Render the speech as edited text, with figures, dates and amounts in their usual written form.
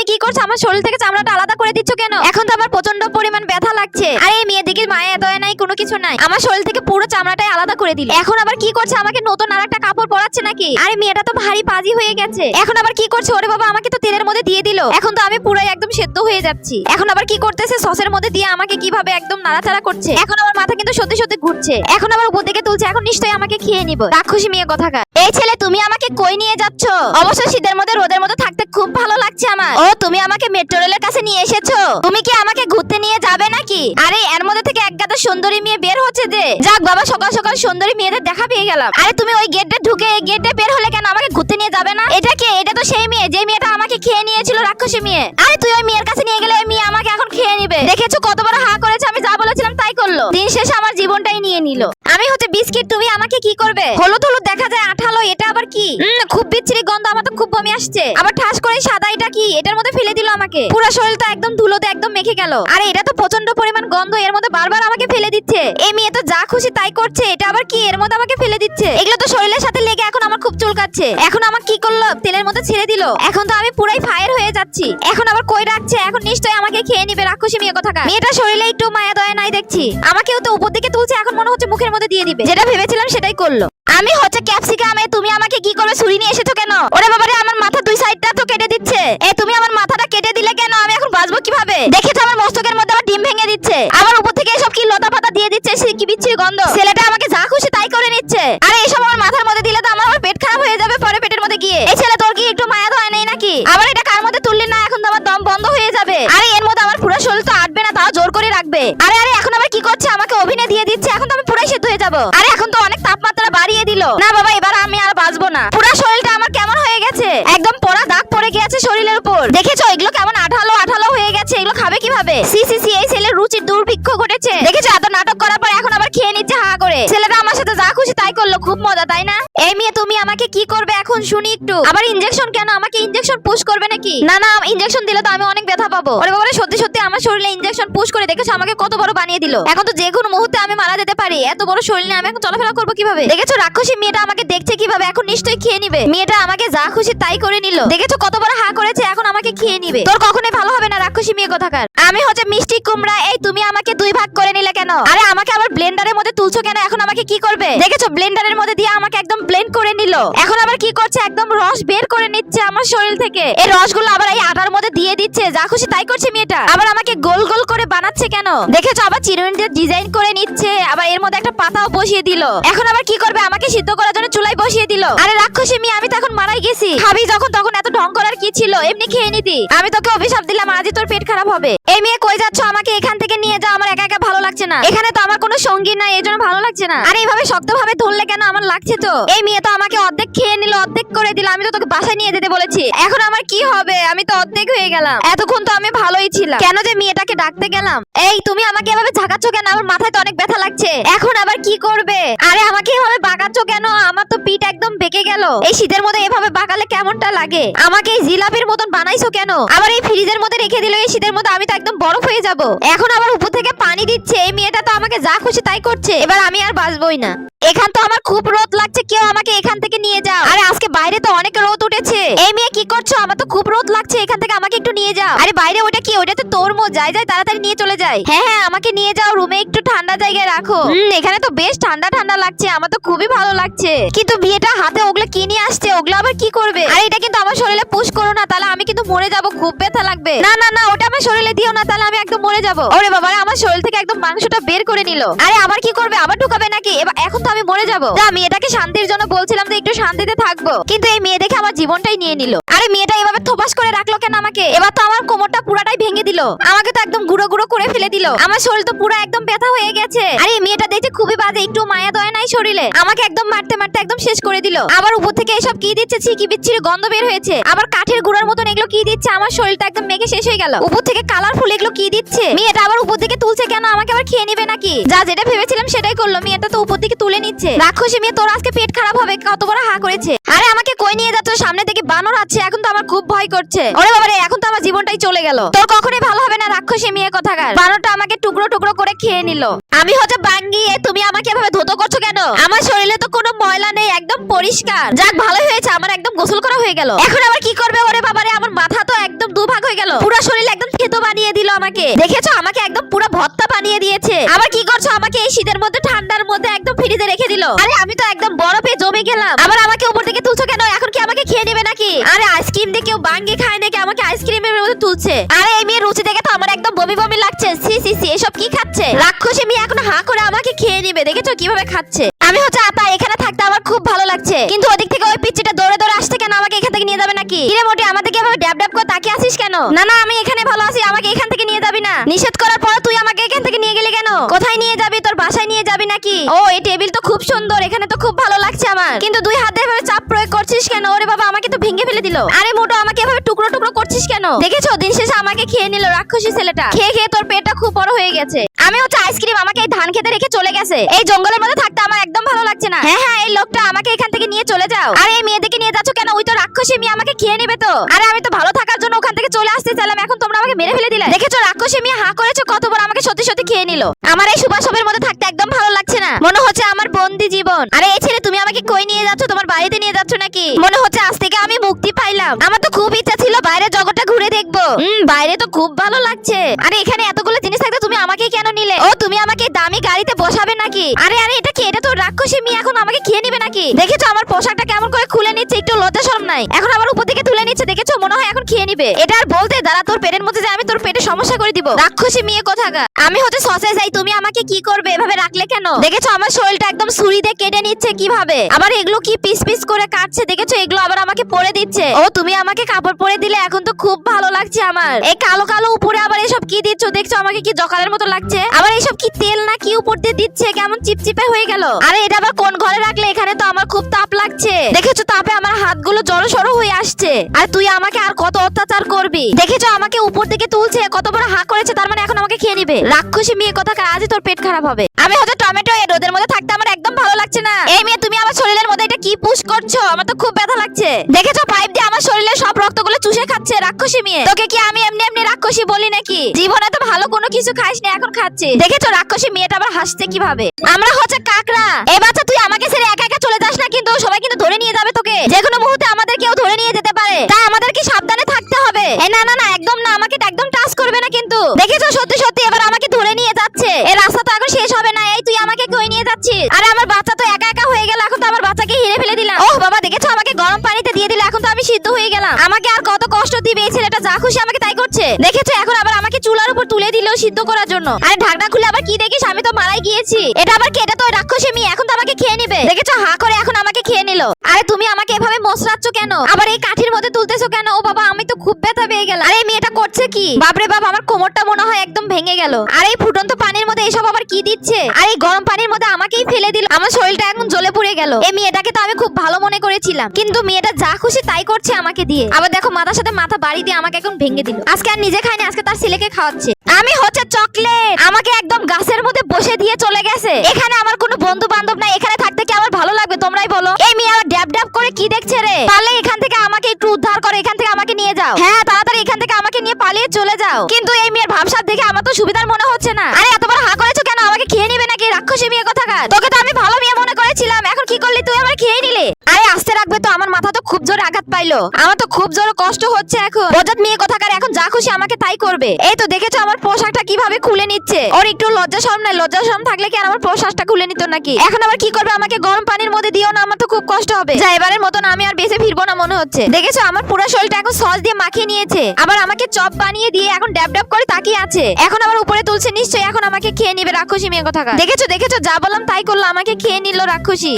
তুমি কি করছো? আমার শরীর থেকে চামড়াটা আলাদা করে দিচ্ছ কেন? এখন তো আমার প্রচন্ড পরিমাণ ব্যথা লাগছে। আরে এই মেয়ে দিকে মায়া দয়া নাই, কোনো কিছু নাই, আমার শরীর থেকে পুরো চামড়াটাই আলাদা করে দিলে। এখন আবার কি করছে? আমাকে নতুন আরেকটা কাপড় পরাচ্ছে নাকি? আরে মেয়েটা তো ভারী পাজি হয়ে গেছে। এখন আবার কি করছে? ওরে বাবা, আমাকে তো তেলের মধ্যে দিয়ে দিল। এখন তো আমি পুরাই একদম সেদ্ধ হয়ে যাচ্ছি। এখন আবার কি করতেছে? সসের মধ্যে দিয়ে আমাকে কিভাবে একদম নাড়াচাড়া করছে। এখন আমার মাথা কিন্তু সত্যি সত্যি ঘুরছে। এখন আবার উপর দিকে তুলছে। এখন নিশ্চয়ই আমাকে খেয়ে নিব। রাক্ষসী মেয়ে কোথাকার। এই ছেলে, তুমি আমাকে কই নিয়ে যাচ্ছ? অবশ্য শীতের মধ্যে রোদের মধ্যে থাকতে খুব ভালো লাগছে আমার। ও, তুমি আমাকে মেট্রো রেলের কাছে নিয়ে এসেছো। তুমি কি আমাকে ঘুরতে নিয়ে যাবে নাকি? আরে এর মধ্যে থেকে এক গাদা সুন্দরী মেয়ে বের হচ্ছে যে। যাক বাবা, সকাল সকাল সুন্দরী মেয়েদের দেখা পেয়ে গেলাম। আরে তুমি ওই গেটে ঢুকে এই গেটে বের হলে কেন? আমাকে ঘুরতে নিয়ে যাবে না? এটা কে? এটা তো সেই মেয়ে, যে মেয়েটা আমাকে খেয়ে নিয়েছিল, রাক্ষসী মেয়ে। আরে তুই ওই মেয়ের কাছে নিয়ে গেলে ওই মেয়ে আমাকে এখন খেয়ে নিবে। দেখেছো কত বড় হা করেছে? আমি যা বলেছিলাম তাই করলো। দিন শেষে আমার জীবনটাই নিয়ে নিল। আমি হচ্ছে বিস্কিট, তুমি আমাকে কি করবে? হলুদ হলুদ দেখা যায়, আঠালো। এটা আবার কি? খুব বিচ্ছিরি গন্ধ, আমার তো খুব বমি আসছে। আবার ঠাস করে সাদা, এটা কি? এটার মধ্যে ফেলে দিল আমাকে। পুরো শরীরটা একদম ধুলোতে একদম মেখে গেল। আরে এটা তো প্রচন্ড পরিমাণ গন্ধ, এর মধ্যে বারবার আমাকে ফেলে দিচ্ছে। এই মেয়ে তো যা খুশি তাই করছে। এটা আবার কি? এর মধ্যে আমাকে ফেলে দিচ্ছে। এগুলো তো শরীরের সাথে লেগে এখন আমার খুব চুলকাচ্ছে। এখন আমার কি করলো? তেলের মধ্যে ছেড়ে দিল। এখন তো আমি পুরাই ফায়ার হয়ে যাচ্ছি। এখন আবার কই রাখছে? এখন নিশ্চয়ই আমাকে খেয়ে নিবে। রাক্ষসী মেয়ে কোথাকার। মেয়েটা শরীরে একটু মায়া দয়া নাই দেখছি। আমাকেও তো উপর দিকে তুলছে। এখন মনে হচ্ছে মুখের মধ্যে দিয়ে দিবে। যেটা ভেবেছিলাম সেটাই করলো। আমি হচ্ছে ক্যাপসিকামে, তুমি আমাকে কি করবে? ছুরি নিয়ে এসেছো কেন? ওরে বাবারে, আমার মাথা দুই সাইডটা তো কেটে দিচ্ছে। তুমি আমার মাথাটা কেটে দিলে কেন? আমি এখন বাঁচবো কিভাবে? দেখেছো আমার মস্তকের মধ্যে আবার ডিম ভেঙে দিচ্ছে। আবার উপর থেকে এসব কি লতা পাতা দিয়ে দিচ্ছে। সে কি বিচ্ছিরি গন্ধ। ছেলেটা আমাকে যা খুশি তাই করে নিচ্ছে। আরে এসব আমার মাথার মধ্যে দিলে তো আমার পেট খারাপ হয়ে যাবে পরে পেটের মধ্যে গিয়ে। এই ছেলে, তোর কি একটু মায়া ধয় নেই নাকি? আবার এটা কার মধ্যে তুললি না? এখন তো আমার দম বন্ধ হয়ে যাবে। আরে এর মধ্যে আমার পুরো শরীর তো আটবে না, তাও জোর করে রাখবে। আরে আরে এখন আবার কি করছে? আমাকে অভিনয় দিয়ে দিচ্ছে। এখন তো আমি পুরাই সেদ্ধ হয়ে যাবো। আরে এখন তো অনেক তাপমাত্রা বাড়িয়ে দিল। না বাবা, এবার আমি আর বাঁচবো না। পুরো শরীরটা আমার কেমন হয়ে গেছে? একদম পোড়া দাগ পড়ে গিয়েছে শরীরের উপর। দেখেছো এগুলো কেমন আঠালো আঠালো হয়ে গেছে? এগুলো খাবে কিভাবে? সি সি সি, এই ছেলের রুচির দুর্ভিক্ষ ঘটেছে। দেখেছো এত নাটক করার পর এখন আবার খেয়ে নিচ্ছে হা করে। ছেলেটা আমার সাথে যা খুশি তাই করলো। খুব মজা, তাই না? এই মেয়ে, তুমি আমাকে কি করবে এখন শুনি একটু। আবার ইনজেকশন কেন? আমাকে ইনজেকশন পুশ করবে নাকি? না না, ইনজেকশন দিলে তো আমি অনেক ব্যথা পাবো। ওরে বাবা, সত্যি সত্যি আমার শরীরে ইনজেকশন পুশ করে দেখেছো আমাকে কত বড় বানিয়ে দিল। এখন তো যে কোনো মুহূর্তে আমি মারা যেতে পারি। এত বড় শরীর নিয়ে আমি এখন চলাফেরা করবো কিভাবে? দেখেছো রাক্ষসী মেয়েটা আমাকে দেখছে কিভাবে? এখন নিশ্চয়ই খেয়ে নিবে। মেয়েটা আমাকে যা খুশি তাই করে নিল। দেখেছো কত বড় হা করেছে? এখন আমাকে খেয়ে নিবে। তোর কখনোই ভালো হবে না, রাক্ষসী মেয়ে কোথাকার। আমি হচ্ছে মিষ্টি কুমড়া। এই তুমি আমাকে দুই ভাগ করে নিলে কেন? আরে আমাকে আবার ব্লেন্ডারের মধ্যে তুলছো কেন? এখন আমাকে কি করবে? দেখেছো ব্লেন্ডারের মধ্যে দিয়ে আমাকে একদম ব্লেন্ড করে নিল। এখন আবার কি করছে? একদম রস বের করে নিচ্ছে আমার শরীর থেকে। এই রসগুলো আবার এই আটার মধ্যে দিয়ে দিচ্ছে। যা খুশি তাই করছে মেয়েটা। আবার আমাকে গোল গোল করে বানাচ্ছে কেন? দেখেছো আবার চিরুনি ডিজাইন করে নিচ্ছে। আবার এর মধ্যে একটা পাতাও বসিয়ে দিল। এখন আবার কি করবে? আমাকে সিদ্ধ করার জন্য চুলায় বসিয়ে দিল। আরে রাক্ষসী মেয়ে, আমি তো এখন মারাই গেছি। খাবি যখন তখন এত ঢং করার কি ছিল? এমনি খেয়ে নিতি। আমি তোকে অভিশাপ দিলাম, আজই তোর পেট খারাপ হবে। এই মেয়ে কই যাচ্ছ? আমাকে এখান থেকে নিয়ে যাও। আমার একা একা ভালো লাগছে না। এখানে তো আমার কোনো সঙ্গী নাই, এজন্য ভালো লাগছে না। আরে এইভাবে শক্তভাবে ধরলে কেন? আমার লাগছে তো। এই মেয়ে তো আমাকে অর্ধেক খেয়ে নিল, অর্ধেক করে দিল। আমি তো তোকে বাসায় নিয়ে যেতে বলেছি। এখন আমার কি হবে? আমি তো অর্ধেক হয়ে গেলাম। এতক্ষণ তো আমি ভালোই ছিলাম। কেন যে মেয়েটাকে ডাকতে গেলাম? এই তুমি আমাকে এভাবে ঝাঁকাচ্ছ কেন? আমার মাথায় তো অনেক ব্যথা লাগছে। এখন আবার কি করবে? আরে আমাকে এভাবে বাঁকাচ্ছ কেন? আমার তো পিঠ একদম বেঁকে গেল। এই শীতের মধ্যে এভাবে বাঁকালে কেমনটা লাগে? আমাকে এই জিলাপির মতন বানাইছো কেন? আবার এই ফ্রিজের মধ্যে রেখে দিল। এই শীতের মধ্যে আমি তো একদম বরফ হয়ে যাব। এখন আবার উপর থেকে পানি দিচ্ছে। এই মেয়েটা তো আমাকে যা খুশি তাই করছে। এবার আমি আর বাঁচবই না। এখান তো আমার খুব রোদ লাগছে, কেউ আমাকে এখান থেকে নিয়ে যাও। আরে আজকে বাইরে তো অনেক রোদ উঠেছে। এই মেয়ে কি করছো? আমার তো খুব রোদ লাগছে, এখান থেকে আমাকে একটু নিয়ে যাও। আরে বাইরে ওটা কি? ওটা তো তরমুজ। যাই যাই তাড়াতাড়ি নিয়ে চলে যাই। হ্যাঁ হ্যাঁ, আমাকে নিয়ে যাও। রুমে একটু ঠান্ডা জায়গায় রাখো। এখানে তো বেশ ঠান্ডা ঠান্ডা লাগছে। আমার তো খুবই ভালো লাগছে। কিন্তু বিয়েটা হাতে ওগুলো কি নিয়ে আসছে? ওগুলো আবার কি করবে? আরে এটা কিন্তু আমার শরীরে পুশ করো না, তাহলে আমি কিন্তু মরে যাব। খুব ব্যথা লাগবে। না না না, ওটা আমার শরীরে দিও না, তাহলে আমি একদম মরে যাব। ওরে বাবা, আমার শরীর থেকে একদম মাংসটা বের করে নিল। আরে আবার কি করবে? আবার ঢুকাবে নাকি? এখন তো আমি মরে যাব। আমি এটাকে শান্তির জন্য বলছিলাম যে একটু শান্তিতে থাকবো, কিন্তু এই মেয়ে দেখে আমার জীবনটাই নিয়ে নিল। আরে মেয়েটা এভাবে থোপাস করে রাখলো কেন আমাকে? এবার তো আমার কোমরটা পুরাটাই ভেঙে দিল। আমাকে তো একদম গুঁড়ো গুঁড়ো করে ফেলে দিল। আমার শরীর তো পুরো একদম ব্যথা হয়ে গেছে। আরে এই মেয়েটা দেখতে খুবই বাজে, একটু মায়া দয়া নাই শরীরে। আমাকে একদম মারতে মারতে একদম শেষ করে দিল। আবার উপর থেকে এসব কি দিচ্ছে? কি বিচ্ছিরি গন্ধ বের হয়েছে। আবার কাঠের গুঁড়ার মতন এগুলো কি দিচ্ছে? আমার শরীরটা একদম মেখে শেষ হয়ে গেল। উপর থেকে কালারফুল এগুলো কি দিচ্ছে? মেয়েটা আবার উপর দিকে তুলছে কেন? আমাকে আবার খেয়ে নিবে নাকি? যা যেটা ভেবেছিলাম সেটাই করলো। মেয়েটা তো উপর দিকে তুলে নিচ্ছে। রাক্ষসী মেয়ে, তোর আজকে পেট খারাপ হবে। কত বড় হা করেছে। আরে আমাকে কই নিয়ে যাচ্ছ? সামনে থেকে বানর আছে। এখন তো আমার খুব ভয় করছে। ওরে বাবারে, এখন তো আমার জীবনটাই চলে গেল। তোর কখনোই ভালো হবে না, রাক্ষসী মেয়ে কোথাকার। বানরটা আমাকে টুকরো টুকরো করে খেয়ে নিল। আমি হচ্ছে বাঙ্গি। তুমি আমাকে এভাবে ধুতো করছো কেন? আমার শরীরে তো কোনো ময়লা নেই, একদম পরিষ্কার। যাক ভালো হয়েছে, আমার একদম গোসল করা হয়ে গেল। এখন আবার কি করবে? ওরে বাবারে, আমার মাথা তো একদম দুভাগ হয়ে গেল। গেল, পুরো শরীর একদম থেতো বানিয়ে দিল আমাকে। দেখেছো আমাকে একদম পুরো ভর্তা বানিয়ে দিয়েছে। আবার কি করছো, আমাকে এই শীতের মধ্যে ঠান্ডার মধ্যে একদম ফ্রিজে রেখে দিল। আরে আমি তো একদম বরফে জমে গেলাম, আবার আমাকে উপর থেকে তুলছো কেন? এখন কি আমাকে খেয়ে নেবে নাকি? আরে আইসক্রিম দিয়ে কেউ বাঙ্গি খায় নাকি, আমাকে আইসক্রিমের মধ্যে তুলছে। আরে এই মেয়ের রুচি দেখে তো আমার একদম বমি বমি লাগছে। সি সি সি, এসব কি খাচ্ছে? রাক্ষসী মেয়ে এখন হা করে আমাকে খেয়ে নেবে। দেখেছো কিভাবে খাচ্ছে? আমি হচ্ছে আপা, এখানে থাকতে আমার খুব ভালো লাগছে, কিন্তু ওদিক থেকে ওই পিচ্চিটা দৌড়ে দৌড়ে আসছে কেন? আমাকে এখান থেকে নিয়ে যাবে নাকি? কিরে মোটি, আমাদেরকে এভাবে ড্যাব ড্যাব করে তাকিয়ে আসিস কেন? না না, আমি এখানে ভালো আছি, আমাকে এখান থেকে নিয়ে যাবি না। নিষেধ করার পর তুই আমাকে এখান থেকে নিয়ে গেলি কেন? কোথায় নিয়ে যাবি? তোর বাসায় নিয়ে যাবি নাকি? ও, এই টেবিল তো খুব সুন্দর, এখানে তো খুব ভালো লাগছে আমার, কিন্তু দুই হাতে এভাবে চাপ প্রয়োগ করছিস কেন? ওরে বাবা, আমাকে তো ভেঙে ফেলে দিল। আরে মোটো, আমাকে এভাবে টুকরো টুকরো করছিস কেন? দেখেছো দিন শেষে আমাকে খেয়ে নিল রাক্ষসী ছেলেটা। খেয়ে খেয়ে তোর পেটটা খুব বড় হয়ে গেছে। আমি হচ্ছে আইসক্রিম আমাকে এই ধান খেতে রেখে চলে গেছে। এই জঙ্গলের মধ্যে থাকতে আমার একদম ভালো লাগছে না। হ্যাঁ হ্যাঁ, এই লোকটা আমাকে এখান থেকে নিয়ে চলে যাও। আরে এই মেয়েদেরকে নিয়ে যাচ্ছ কেন? ওই তো রাক্ষসী মেয়ে আমাকে খেয়ে নেবে তো। আরে আমি তো ভালো থাকার জন্য ওখান থেকে চলে আসতে চাইলাম, এখন তোমরা আমাকে মেরে ফেলে দিলে। দেখেছো রাক্ষসী মেয়ে হা করেছে কত বড়, আমাকে সত্যি সত্যি খেয়ে নিল। আমার এই সুবাসবের মধ্যে থাকতে একদম ভালো লাগছে না, মনে হচ্ছে আমার বন্দি জীবন। আরে এই ছেলে, তুমি আমাকে কই নিয়ে যাচ্ছ? তোমার বাড়িতে নিয়ে যাচ্ছ নাকি? মনে হচ্ছে আজ থেকে আমি মুক্তি পাইলাম। আমার তো খুব ইচ্ছা ছিল বাইরে জগৎটা ঘুরে দেখবো। বাইরে তো খুব ভালো লাগছে। আরে এখানে এতগুলো জিনিস থাকতে তুমি আমাকে কেন নিলে? ও, তুমি আমাকে দামি গাড়িতে বসাবে নাকি? আরে আরে, এটা কি? এটা তো রাক্ষসী মেয়ে, এখন আমাকে খেয়ে নিবে নাকি? দেখেছো আমার পোশাকটা কেমন করে খুলে নিচ্ছে, একটু লজ্জা শরম নাই? এখন আবার উপর দিকে তুলে নিচ্ছে, দেখেছো? মনে হয় এখন খেয়ে নিবে। এটা আর বলতে দাঁড়া, তোর পেটের মধ্যে যে আমি তোর পেটে সমস্যা করে দিব। রাক্ষসী মেয়ে কোথাকার। আমি হচ্ছে সসে যাই, তুমি আমাকে কি করবে? এভাবে রাখলে কেন? দেখেছো আমার শরীরটা একদম ছুরি দিয়ে কেটে নিচ্ছে কিভাবে? আবার এগুলো কি পিস পিস করে কাটছে, দেখেছো? এগুলো আবার আমাকে পরে দিচ্ছে। ও, তুমি আমাকে কাপড় পরে দিলে, এখন তো খুব ভালো লাগছে আমার। এই কালো কালো উপরে আবার এসব কি দিচ্ছ? দেখছো আমাকে কি জকালের মতো লাগছে? আবার এসব কি তেল না কি উপর দিয়ে দিচ্ছে, কেমন চিপচিপে হয়ে গেল। আরে এটা আবার কোন ঘরে রাখলে? এখানে তো আমার খুব তাপ লাগছে। দেখেছো তাপে আমার হাতগুলো জড়সড় হয়ে আসছে। আর তুই আমাকে আর কত অত্যাচার করবি? দেখেছো আমাকে উপর দিকে তুলছে, কত বড় হা করেছে, তার মানে এখন আমাকে খেয়ে নিবে। রাক্ষসী মেয়ে কোথাকার, আজই তোর পেট খারাপ হবে। আমি হচ্ছে টমেটো, এই রোদের মধ্যে থাকতে আমার একদম ভালো লাগছে না। এই মেয়ে, তুমি আমার শরীরের মধ্যে এটা কি পুশ করছো? আমার তো খুব ব্যথা লাগছে। দেখেছো পাইপ দিয়ে আমার শরীরের সব রক্তগুলো চুষে খাচ্ছে রাক্ষসী মেয়ে। তোকে কি আমি এমনি এমনি রাক্ষসী বলি নাকি? জীবনে তো ভালো কোনো কিছু খাইস না, এখন খাচ্ছি। দেখেছো রাক্ষসী মেয়েটা আবার হাসছে কিভাবে? আমরা হচ্ছে কাকড়া। এই বাচ্চা, তুই আমাকে ছেড়ে একা একা চলে যাস না, কিন্তু সবাই কিন্তু ধরে নিয়ে যাবে তোকে। যে কোনো মুহূর্তে আমাদের কেউ ধরে নিয়ে যেতে পারে, তাই আমাদের কি সাবধানে থাকতে হবে। না না না, একদম না, আমাকে একদম টাচ করবে না কিন্তু। দেখেছো সত্যি সত্যি এবার আমাকে ধরে নিয়ে যাচ্ছে। এই রাস্তা তো এখন শেষ হবে না। এই তুই আমাকে কই নিয়ে যাচ্ছিস? আরে আমার বাচ্চা তো একা একা হয়ে গেল, এখন তো আমার বাচ্চাকে হিরে ফেলে দিলাম। ওহ বাবা, দেখেছো আমাকে গরম পানিতে দিয়ে দিলে, এখন তো আমি সিদ্ধ হয়ে গেলাম। আমাকে আর কত কষ্ট দিবে এই ছেলেটা, যা খুশি আমাকে তাই করছে। দেখেছো এখন আবার আমাকে চুলার উপর তুলে দিল সিদ্ধ করার জন্য। আরে ঢাকনা খুলে আবার কি দেখিস? আমি তো মারাই গিয়েছি। এটা আবার কেটে তো রাক্ষসী মেয়ে, এখন তো আমাকে খেয়ে নিবে। দেখেছো হা করে এখন আমাকে খেয়ে নিল। আরে তুমি আমাকে এভাবে মোচড়াচ্ছ কেন? আবার এই কাঠির মধ্যে তুলতেছো কেন? ও বাবা, আমি তো খুব ব্যথা পেয়ে গেলাম। আরে এই মেয়েটা করছে কি? বাপরে বাপ, আমার কোমরটা মনে হয় একদম ভেঙে গেল। আর এই ফুটন্ত পানির মধ্যে এসব আবার কি দিচ্ছে? আর এই গরম পানির মধ্যে আমাকেই ফেলে দিল। আমার শরীরটা এখন জ্বলে পুড়ে গেল। এই মেয়েটাকে তো আমি খুব ভালো মনে করেছিলাম, কিন্তু মেয়েটা যা খুশি তাই করছে আমাকে দিয়ে। আবার দেখো মাথার সাথে মাথা বাড়ি দিয়ে আমাকে এখন ভেঙে দিল। আজকে আর নিজে খাইনি, আজকে তার ছেলেকে খাওয়াচ্ছে। আমি হচ্ছে চকলেট, আমাকে একদম গাছের মধ্যে বসে দিয়ে চলে গেছে। এখানে আমার কোনো বন্ধু বান্ধব নাই, এখানে থাকতে কি আমার ভালো লাগবে? তোমরাই বলো। এই মেয়ে আবার ড্যাব ড্যাব করে কি দেখছে রে? পারলে এখান থেকে আমাকে একটু উদ্ধার করে এখান থেকে আমাকে নিয়ে যাও। হ্যাঁ, তাড়াতাড়ি এখান থেকে আমাকে নিয়ে পালিয়ে চলে যাও। কিন্তু এই মেয়ের ভাবসাব দেখে আমার তো সুবিধার মনে হচ্ছে না। আরে এত বড় হা করেছো কেন? আমাকে খেয়ে নিবে নাকি রাক্ষসী মেয়ে কোথাকার? তোকে তো আমি ভালো মেয়ে মনে করেছিলাম, এখন কি করলি তুই? আমার খেয়ে নিলে। আরে আস্তে রাখবে তো, আমার মাথা তো খুব জোরে আঘাত পাইলো। আমার তো খুব জোরে কষ্ট হচ্ছে এখন। বজাত মেয়ে কোথাকার, এখন যা খুশি আমাকে তাই করবে। এই তো দেখেছো আমার পোশাকটা কিভাবে খুলে নিচ্ছে। ওর একটু লজ্জা শরম নাই? লজ্জা শরম থাকলে কি আর আমার পোশাকটা খুলে নিত নাকি? এখন আবার কি করবে? আমাকে গরম পানির মধ্যে দিও না, আমার তো খুব কষ্ট হবে। যা, এবারের মতন আমি আর বেঁচে ফিরবো না মনে হচ্ছে। দেখেছো আমার পুরো শরীরটা এখন সস দিয়ে মাখিয়ে নিয়েছে। আবার আমাকে চপ বানিয়ে দিয়ে এখন ড্যাব ড্যাব করে তাকিয়ে আছে। এখন আবার উপরে তুলছে, নিশ্চয়ই এখন আমাকে খেয়ে নিবে রাক্ষসী মেয়ে কোথাকার। দেখেছো দেখেছো, যা বললাম তাই করলো, আমাকে খেয়ে নিল রাক্ষসী।